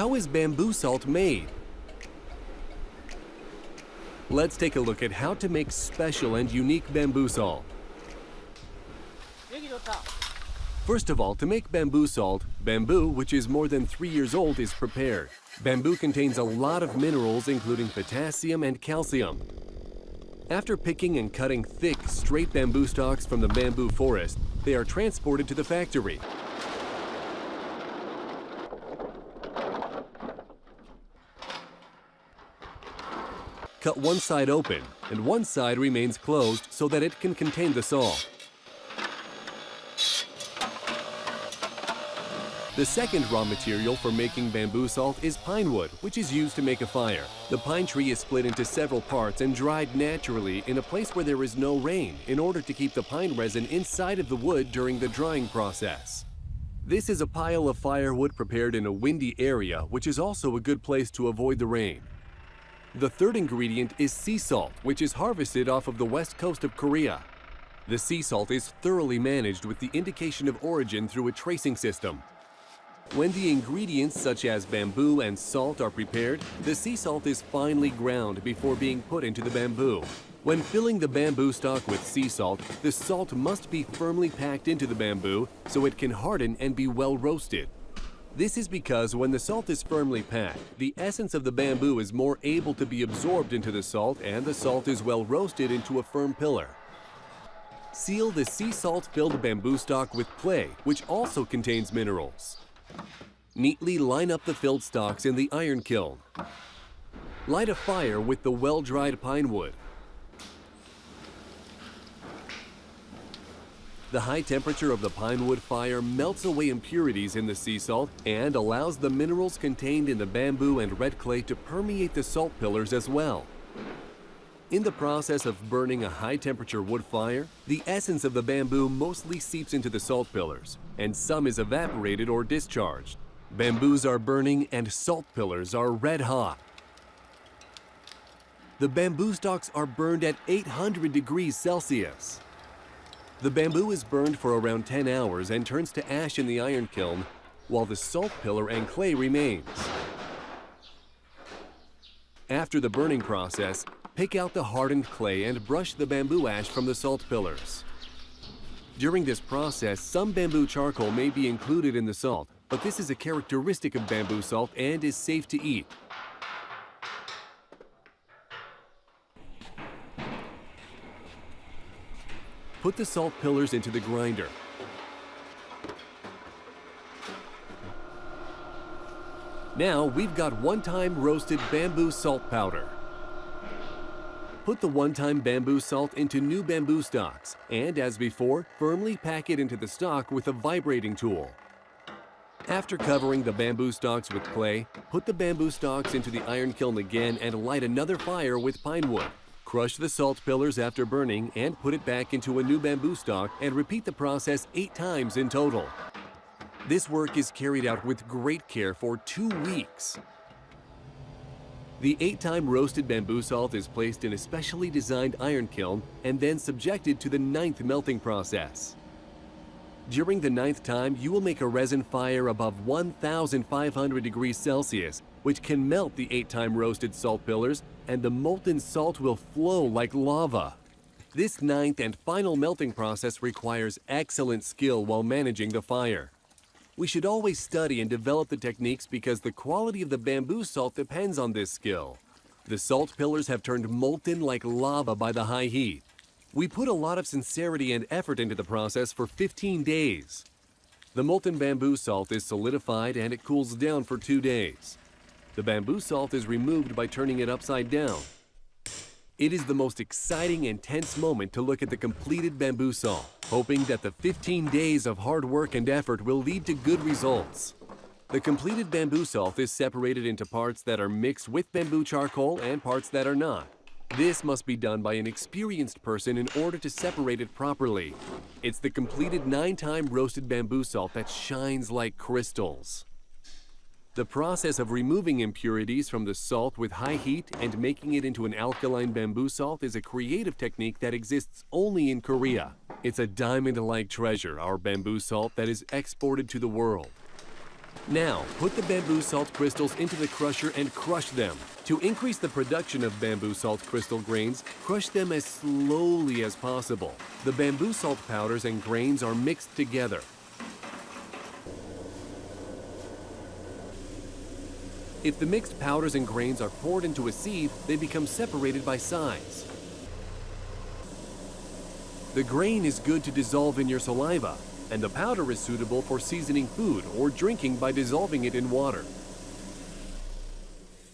How is bamboo salt made? Let's take a look at how to make special and unique bamboo salt. First of all, to make bamboo salt, bamboo, which is more than 3 years old, is prepared. Bamboo contains a lot of minerals, including potassium and calcium. After picking and cutting thick, straight bamboo stalks from the bamboo forest, they are transported to the factory. Cut one side open, and one side remains closed so that it can contain the salt. The second raw material for making bamboo salt is pine wood, which is used to make a fire. The pine tree is split into several parts and dried naturally in a place where there is no rain in order to keep the pine resin inside of the wood during the drying process. This is a pile of firewood prepared in a windy area, which is also a good place to avoid the rain. The third ingredient is sea salt, which is harvested off of the west coast of Korea. The sea salt is thoroughly managed with the indication of origin through a tracing system. When the ingredients such as bamboo and salt are prepared, the sea salt is finely ground before being put into the bamboo. When filling the bamboo stalk with sea salt, the salt must be firmly packed into the bamboo so it can harden and be well roasted. This is because when the salt is firmly packed, the essence of the bamboo is more able to be absorbed into the salt and the salt is well roasted into a firm pillar. Seal the sea salt-filled bamboo stalk with clay, which also contains minerals. Neatly line up the filled stalks in the iron kiln. Light a fire with the well-dried pine wood. The high temperature of the pine wood fire melts away impurities in the sea salt and allows the minerals contained in the bamboo and red clay to permeate the salt pillars as well. In the process of burning a high-temperature wood fire, the essence of the bamboo mostly seeps into the salt pillars, and some is evaporated or discharged. Bamboos are burning and salt pillars are red hot. The bamboo stalks are burned at 800 degrees Celsius. The bamboo is burned for around 10 hours and turns to ash in the iron kiln, while the salt pillar and clay remains. After the burning process, pick out the hardened clay and brush the bamboo ash from the salt pillars. During this process, some bamboo charcoal may be included in the salt, but this is a characteristic of bamboo salt and is safe to eat. Put the salt pillars into the grinder. Now we've got one-time roasted bamboo salt powder. Put the one-time bamboo salt into new bamboo stalks and, as before, firmly pack it into the stalk with a vibrating tool. After covering the bamboo stalks with clay, put the bamboo stalks into the iron kiln again and light another fire with pine wood. Crush the salt pillars after burning and put it back into a new bamboo stalk and repeat the process 8 times in total. This work is carried out with great care for 2 weeks. The 8-time roasted bamboo salt is placed in a specially designed iron kiln and then subjected to the 9th melting process. During the 9th time, you will make a resin fire above 1,500 degrees Celsius, which can melt the 8-time roasted salt pillars, and the molten salt will flow like lava. This 9th and final melting process requires excellent skill while managing the fire. We should always study and develop the techniques because the quality of the bamboo salt depends on this skill. The salt pillars have turned molten like lava by the high heat. We put a lot of sincerity and effort into the process for 15 days. The molten bamboo salt is solidified and it cools down for 2 days. The bamboo salt is removed by turning it upside down. It is the most exciting and tense moment to look at the completed bamboo salt, hoping that the 15 days of hard work and effort will lead to good results. The completed bamboo salt is separated into parts that are mixed with bamboo charcoal and parts that are not. This must be done by an experienced person in order to separate it properly. It's the completed 9-time roasted bamboo salt that shines like crystals. The process of removing impurities from the salt with high heat and making it into an alkaline bamboo salt is a creative technique that exists only in Korea. It's a diamond-like treasure, our bamboo salt, that is exported to the world. Now, put the bamboo salt crystals into the crusher and crush them. To increase the production of bamboo salt crystal grains, crush them as slowly as possible. The bamboo salt powders and grains are mixed together. If the mixed powders and grains are poured into a sieve, they become separated by size. The grain is good to dissolve in your saliva, and the powder is suitable for seasoning food or drinking by dissolving it in water.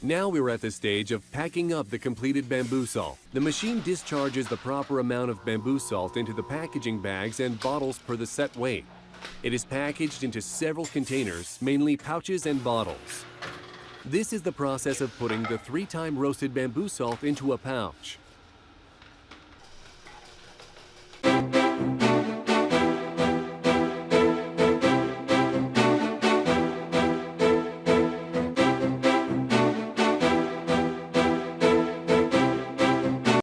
Now we're at the stage of packing up the completed bamboo salt. The machine discharges the proper amount of bamboo salt into the packaging bags and bottles per the set weight. It is packaged into several containers, mainly pouches and bottles. This is the process of putting the 3-time roasted bamboo salt into a pouch.